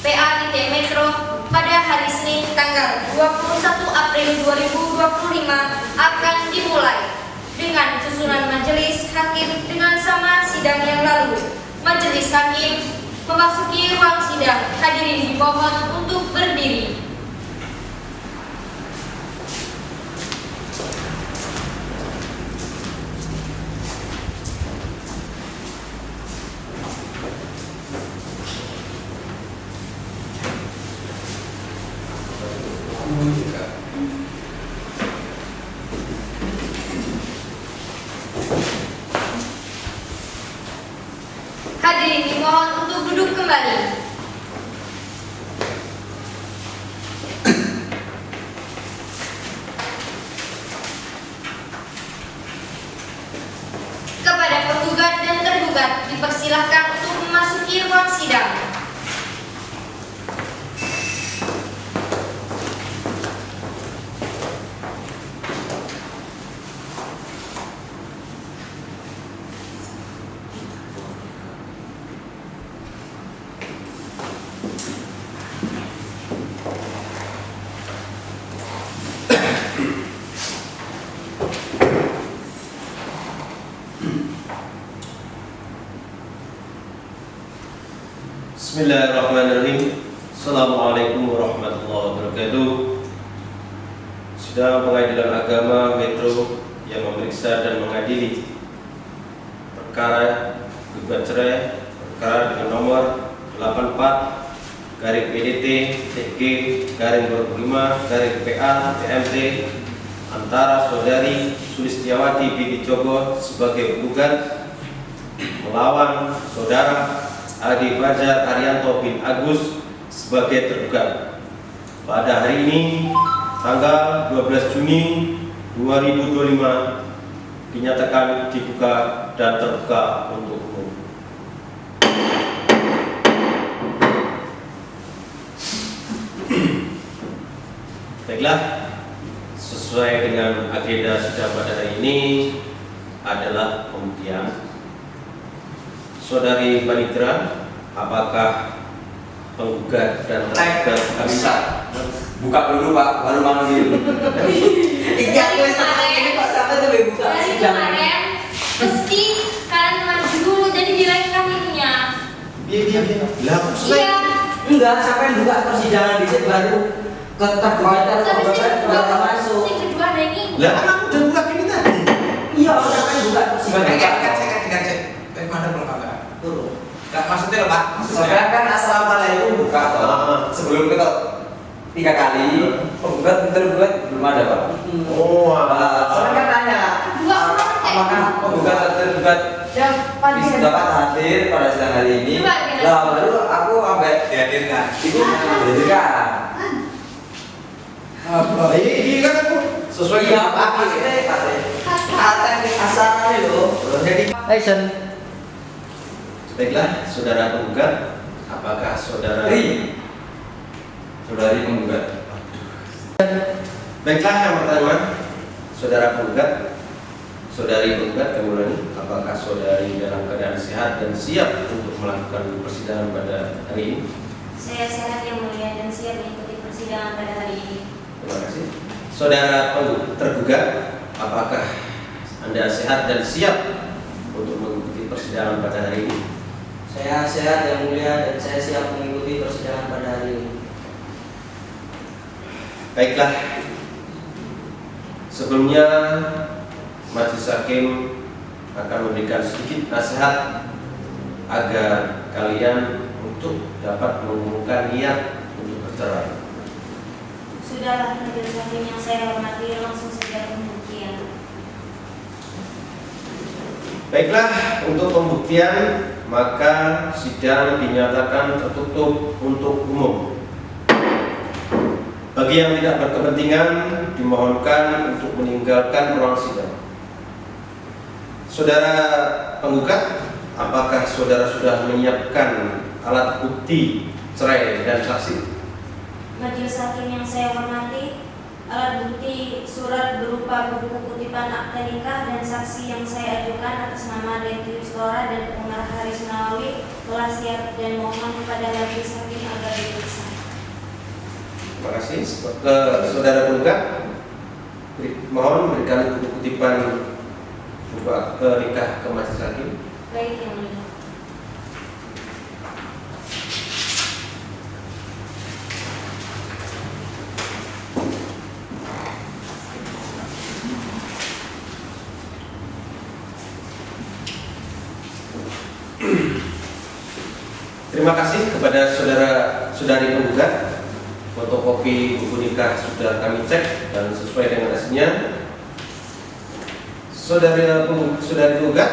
PA Metro pada hari Senin tanggal 21 April 2025 akan dimulai dengan susunan majelis hakim dengan sama sidang yang lalu. Majelis hakim memasuki ruang sidang. Hadirin dimohon untuk berdiri. Hadirin dimohon untuk duduk kembali. Kepada penggugat dan tergugat dipersilahkan untuk memasuki ruang sidang. Bismillahirrahmanirrahim. Assalamualaikum warahmatullahi wabarakatuh. Sidang Pengadilan Agama Metro yang memeriksa dan mengadili perkara gugat cerai perkara dengan nomor 84-PDT-TG-2005-PA-TMT antara saudari Sulistiawati binti Jogo sebagai penggugat melawan saudara Adi Fajar Arianto bin Agus sebagai tergugat. Pada hari ini tanggal 12 Juni 2025 dinyatakan dibuka dan terbuka untuk umum. Baiklah, sesuai dengan agenda sidang pada hari ini adalah pembuktian. Saudari Panitra, apakah penggugat dan tergugat bisa buka dulu Pak, baru manggil. Iya, ini Pak sampai tuh buka. Dari kemarin mesti kalian maju dulu, jadi dilengkahinya. Iya. Iya. Enggak, sampai buka persidangan dicek baru ke tergugat atau penggugat masuk. Si kedua ada ini. Lah kan aku udah buka ini tadi. Iya, sampai buka persidangan. Cek. Dari mana belum kamera? Turun. Enggak maksudnya loh Pak. Soalnya kan assalamualaikum buka toh. Sebelum kita 3 kali penggugat tergugat belum ada Pak. Soalnya kan nanya apakah penggugat dan tergugat bisa dapat hadir pada sidang hari ini. Lah baru aku sampai Dihadirkan. itu dihadirkan. Ini kan aku sesuai Iya Pak, asalnya loh. Jadi Action. baiklah, saudara penggugat, apakah saudari penggugat? Baiklah, yang pertama, saudara penggugat, saudari penggugat, kami ulangi, apakah saudari dalam keadaan sehat dan siap untuk melakukan persidangan pada hari ini? Saya sehat yang mulia dan siap mengikuti persidangan pada hari ini. Terima kasih. Saudara tergugat, apakah Anda sehat dan siap untuk mengikuti persidangan pada hari ini? Saya sehat yang mulia dan saya siap mengikuti persidangan pada hari ini. Baiklah, sebelumnya majelis hakim akan memberikan sedikit nasihat agar kalian untuk dapat mengumumkan niat untuk bercerai. Sudahlah, majelis hakim yang saya hormati, langsung saja pembuktian. Baiklah, untuk pembuktian maka sidang dinyatakan tertutup untuk umum. Bagi yang tidak berkepentingan dimohonkan untuk meninggalkan ruang sidang. Saudara penggugat, apakah saudara sudah menyiapkan alat bukti cerai dan saksi? Majelis hakim yang saya hormati, alat bukti surat berupa buku kutipan akta nikah dan saksi yang saya ajukan atas nama Dentius Tora dan Umar Haris Nawawi telah siap dan mohon kepada majelis hakim agar diperiksa. Terima kasih. Ke saudara penggugat, mohon berikan buku kutipan buku akta nikah ke majelis hakim. Baik, Yang Mulia. Terima kasih kepada saudara-saudari penggugat. Fotokopi buku nikah sudah kami cek dan sesuai dengan aslinya. Saudari penggugat,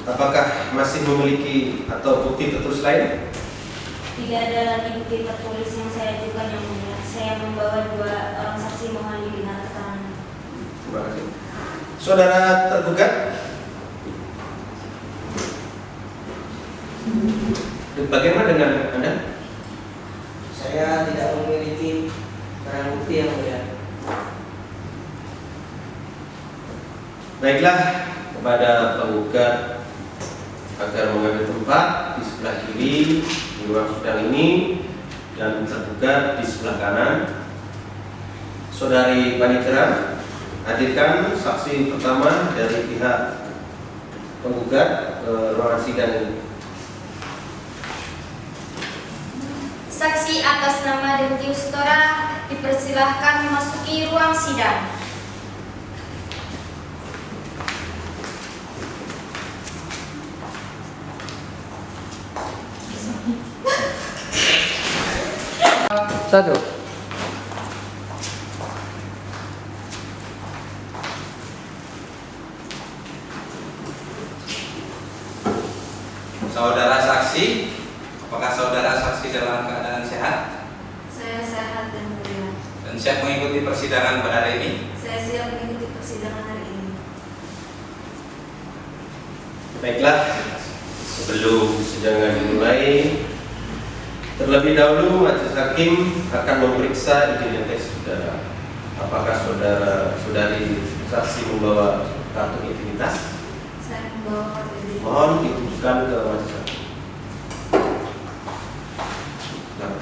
apakah masih memiliki atau bukti tertulis lain? Tidak ada lagi bukti tertulis yang saya ajukan, Yang Mulia. Saya membawa 2 orang saksi, mohon dilihat keterangan. Terima kasih. Saudara tergugat, bagaimana dengan Anda? Saya tidak memiliki barang bukti yang mulia. Baiklah, kepada penggugat agar mengambil tempat di sebelah kiri di ruang sidang ini dan tergugat di sebelah kanan. Saudari Panitera, hadirkan saksi pertama dari pihak penggugat ke ruangan sidang ini. Saksi atas nama Dentius Tora dipersilahkan memasuki ruang sidang. Satu. Saudara saksi, apakah saudara saksi dalam keadaan sehat Saya sehat dan mulia. dan siap mengikuti persidangan pada hari ini? Saya siap mengikuti persidangan hari ini. Baiklah, sebelum persidangan dimulai, terlebih dahulu majelis hakim akan memeriksa identitas saudara. Apakah saudara-saudari saksi membawa kartu identitas? Saya membawa kartu identitas. Mohon ditunjukkan ke majelis hakim. Nah.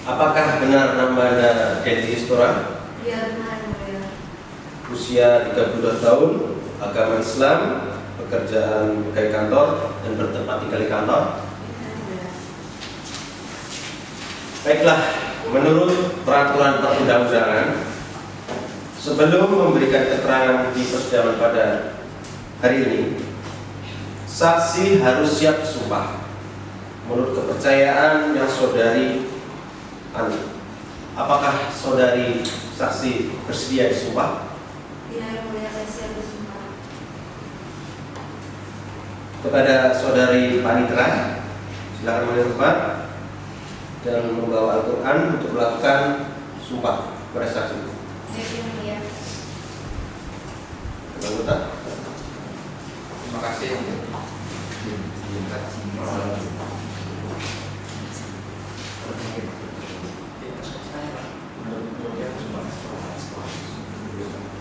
Apakah benar nama Anda Dentius Tora? Ya, benar, Yang Mulia. Usia 32 tahun, agama Islam, pekerjaan pegawai kantor dan bertempat tinggal di kantor. Baiklah, menurut peraturan perundang-undangan, sebelum memberikan keterangan di persidangan pada hari ini, saksi harus siap sumpah menurut kepercayaan yang saudari anut. Apakah saudari saksi bersedia disumpah? Ya, Yang Mulia, saya siap bersumpah. Kepada saudari Panitera, silakan menghormat dan membawa Al-Quran untuk melakukan sumpah kepada saksi. Baik, Yang Mulia. Anggota. Terima kasih.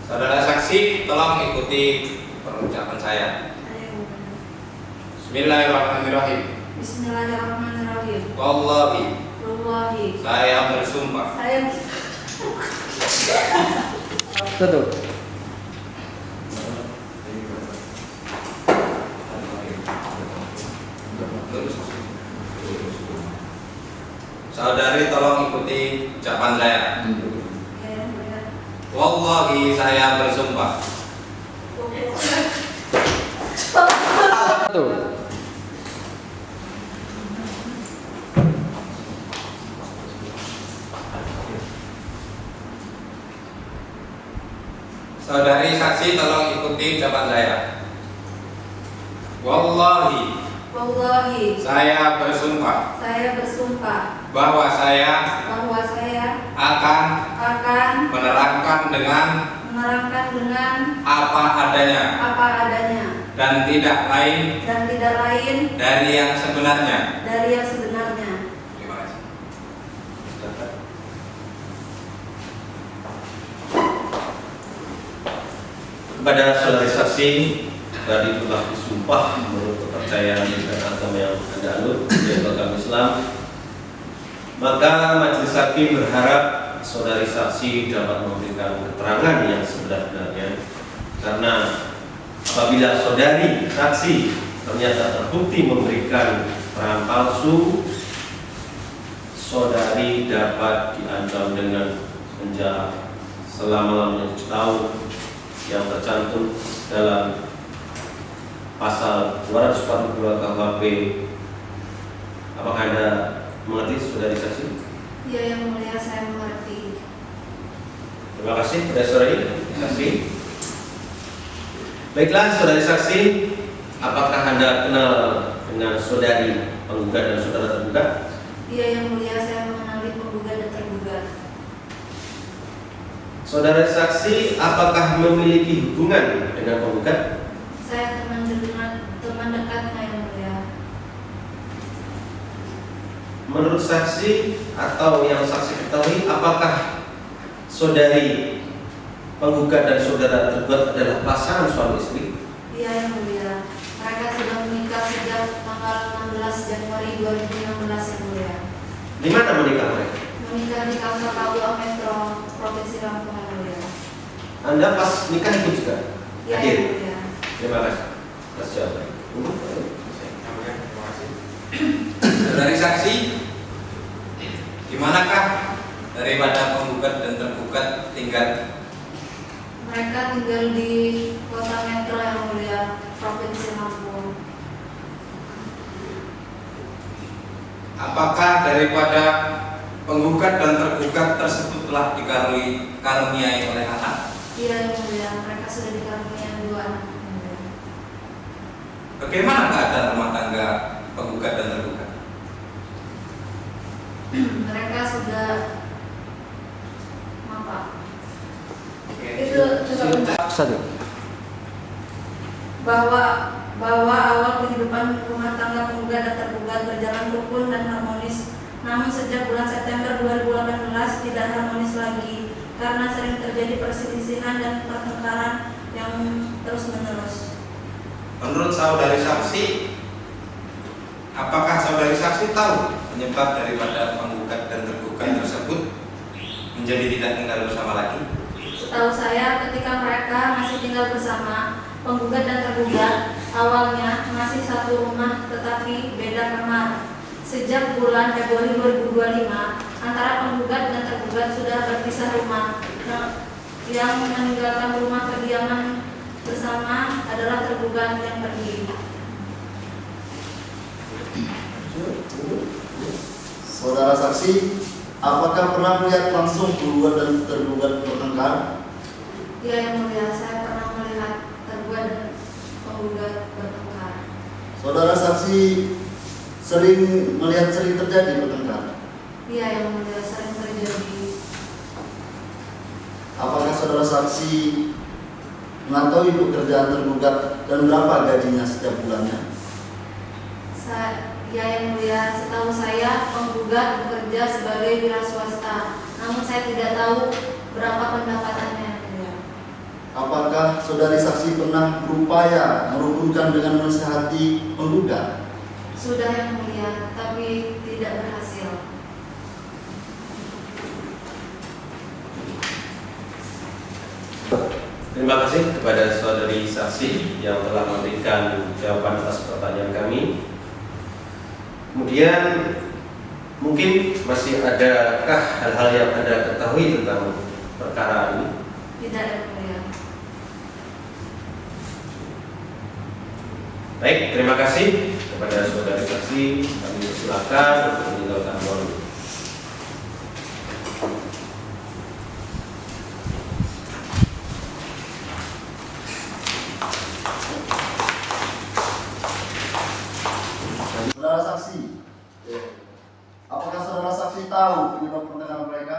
Saudara saksi, tolong ikuti pengucapan saya. Bismillahirrahmanirrahim. Bismillahirrahmanirrahim. Wallahi, Wallahi. saya bersumpah Saya Satu. Saudari tolong ikuti ucapan saya. Ya, Yang Mulia. Wallahi, saya bersumpah Satu. Saudari saksi tolong ikuti ucapan saya. Wallahi, Wallahi. saya bersumpah Saya bersumpah bahwa saya bahwa saya akan akan menerapkan dengan menerangkan dengan apa adanya dan tidak lain dari yang sebenarnya. Terima kasih. Kepada saudari saksi, tadi telah disumpah menurut kepercayaan dan agama yang Anda anut, yaitu agama Islam. Maka majelis hakim berharap saudari saksi dapat memberikan keterangan yang sebenar-benarnya, karena apabila saudari saksi ternyata terbukti memberikan keterangan palsu, saudari dapat diancam dengan penjara selama-lamanya 7 tahun yang tercantum dalam pasal 242 KUHP. Apakah Anda mengerti, saudari saksi? Ya, yang mulia, saya mengerti. Terima kasih kepada saudari saksi. Baiklah, saudari saksi, apakah Anda kenal dengan saudari penggugat dan saudara tergugat? Iya, yang mulia, saya mengenali penggugat dan tergugat. Saudara saksi, apakah memiliki hubungan dengan penggugat? Saya teman dekatnya, yang mulia. Menurut saksi atau yang saksi ketahui, apakah saudari penggugat dan saudara tergugat adalah pasangan suami istri? Iya, yang mulia. Mereka sudah menikah sejak tanggal 16 Januari 2016, yang mulia. Di mana menikah mereka? Menikah di kantor KUA Metro Provinsi Lampung, yang mulia. Anda pas nikah ikut juga? Iya, Hadir? yang mulia. Terima kasih atas jawaban. Saudari saksi, di manakah daripada penggugat dan tergugat tinggal? Mereka tinggal di kota Metro, yang mulia, Provinsi Lampung. Apakah daripada penggugat dan tergugat tersebut telah dikaruniai oleh anak? Iya, yang mulia. Mereka sudah dikaruniai 2 anak, yang mulia. Bagaimana keadaan rumah tangga penggugat dan tergugat? Mereka sudah apa? Oke. Itu Satu. bahwa awal kehidupan rumah tangga penggugat dan tergugat berjalan rukun dan harmonis. Namun sejak bulan September 2018 tidak harmonis lagi karena sering terjadi perselisihan dan pertengkaran yang terus-menerus. Menurut saudari saksi, apakah saudari saksi tahu penyebab daripada penggugat dan tergugat tersebut menjadi tidak tinggal bersama lagi? Setahu saya, ketika mereka masih tinggal bersama, penggugat dan tergugat awalnya masih satu rumah tetapi beda kamar. Sejak bulan Februari 2025, antara penggugat dan tergugat sudah berpisah rumah. Yang meninggalkan rumah kediaman bersama adalah tergugat yang pergi. Saudara saksi, apakah pernah melihat langsung penggugat dan tergugat bertengkar? Ya, yang mulia, saya pernah melihat tergugat dan penggugat bertengkar. Saudara saksi sering terjadi bertengkar. Iya, yang mulia, sering terjadi. Apakah saudara saksi mengetahui pekerjaan tergugat dan berapa gajinya setiap bulannya? Ya, yang mulia, setahu saya penggugat bekerja sebagai wira swasta. Namun saya tidak tahu berapa pendapatannya, yang mulia. Apakah saudari saksi pernah berupaya merukunkan dengan menasihati penggugat? Sudah, yang mulia, tapi tidak berhasil. Terima kasih kepada saudari saksi yang telah memberikan jawaban atas pertanyaan kami. Kemudian mungkin masih adakah hal-hal yang Anda ketahui tentang perkara ini? Tidak, yang mulia. Baik, terima kasih kepada saudari saksi. Kami persilakan untuk meninggalkan ruang. Saudara saksi, apakah saudara saksi tahu penyebab pertengkaran mereka?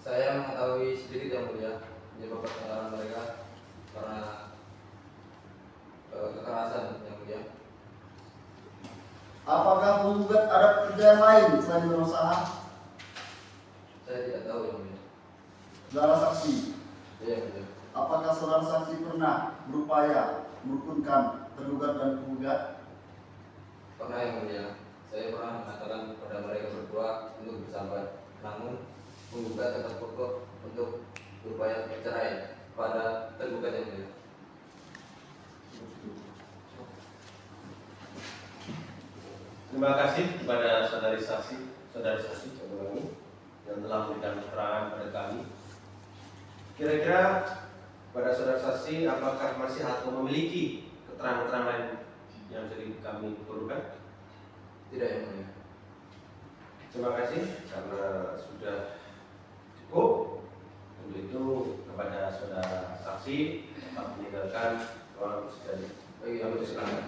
Saya mengetahui sedikit, yang mulia. penyebab pertengkaran mereka karena kekerasan yang mulia. Apakah penggugat ada pekerjaan lain selain berusaha? Saya tidak tahu yang mulia. Saudara saksi, Iya yang mulia. apakah saudara saksi pernah berupaya merukunkan tergugat dan penggugat? Pernah yang mulia. Saya pernah mengatakan kepada mereka berdua untuk bersabar. Namun penggugat tetap kokoh untuk berupaya bercerai pada tergugat yang mulia. Terima kasih kepada saudari saksi yang telah memberikan keterangan pada kami. Kira-kira pada saudara saksi apakah masih atau memiliki keterangan-keterangan lain yang jadi kami perlukan? Tidak yang mulia. Terima kasih karena sudah cukup. Untuk itu kepada saudara saksi dapat meninggalkan ruangan persidangan. Bagi kami silakan.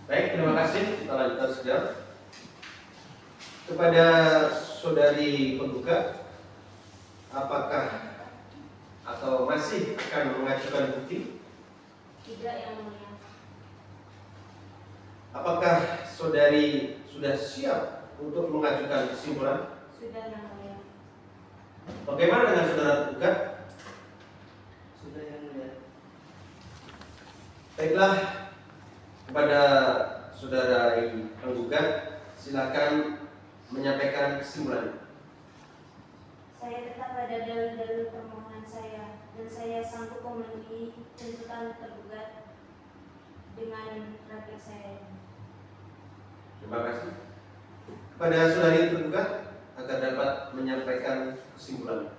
Baik, terima kasih. Kita lanjutkan sidang. Kepada saudari penggugat, apakah atau masih akan mengajukan bukti? Tidak yang mulia. Apakah saudari sudah siap untuk mengajukan kesimpulan? Sudah yang mulia. Bagaimana dengan saudara penggugat? Sudah yang mulia. Baiklah, kepada saudara penggugat, silakan menyampaikan kesimpulan. Saya tetap pada dalil-dalil permohonan saya dan saya sanggup memenuhi tuntutan tergugat dengan replik saya. Terima kasih. Kepada saudari tergugat agar dapat menyampaikan kesimpulan.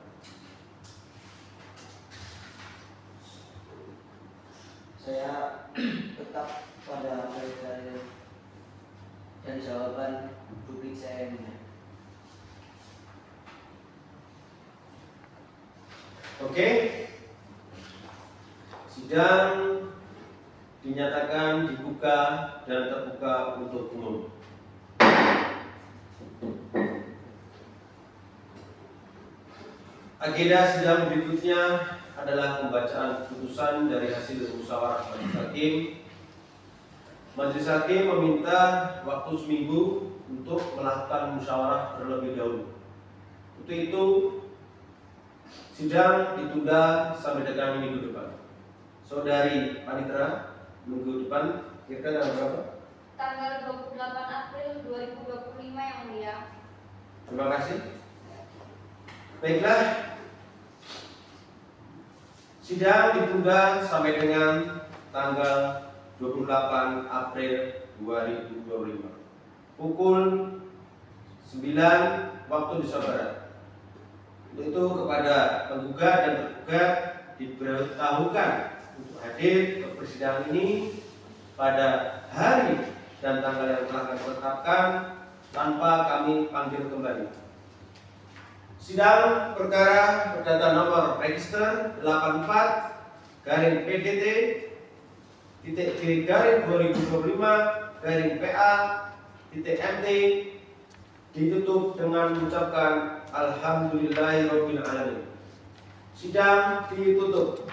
Saya tetap pada dalil dan jawaban publik saya ini. Oke. Sidang dinyatakan dibuka dan terbuka untuk umum. Agenda sidang berikutnya adalah pembacaan keputusan dari hasil musyawarah majelis hakim. Majelis hakim meminta waktu seminggu untuk melakukan musyawarah terlebih dahulu. Untuk itu sidang ditunda sampai dengan minggu depan. Saudari Panitera, minggu depan kira-kira tanggal berapa? Tanggal 28 April 2025 yang mulia. Terima kasih. Baiklah, sidang ditunda sampai dengan tanggal 28 April 2025 pukul 9 waktu Indonesia Barat. Untuk itu kepada penggugat dan tergugat diberitahukan untuk hadir ke persidangan ini pada hari dan tanggal yang telah kami tetapkan tanpa kami panggil kembali. Sidang perkara perdata nomor register 84 garing PDT titik D garing 2025 garing PA titik MT ditutup dengan mengucapkan alhamdulillahirabbil alamin. Sidang ditutup.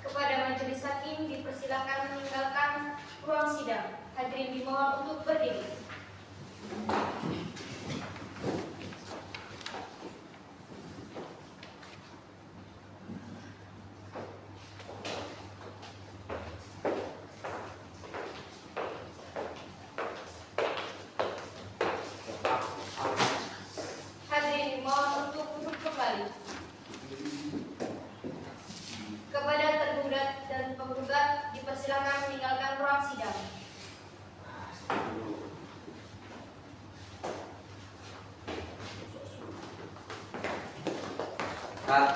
Kepada majelis hakim dipersilakan meninggalkan ruang sidang. Hadirin dimohon untuk berdiri. Hadirin dimohon untuk duduk kembali. Kepada tergugat dan penggugat dipersilakan meninggalkan ruang sidang. Kak,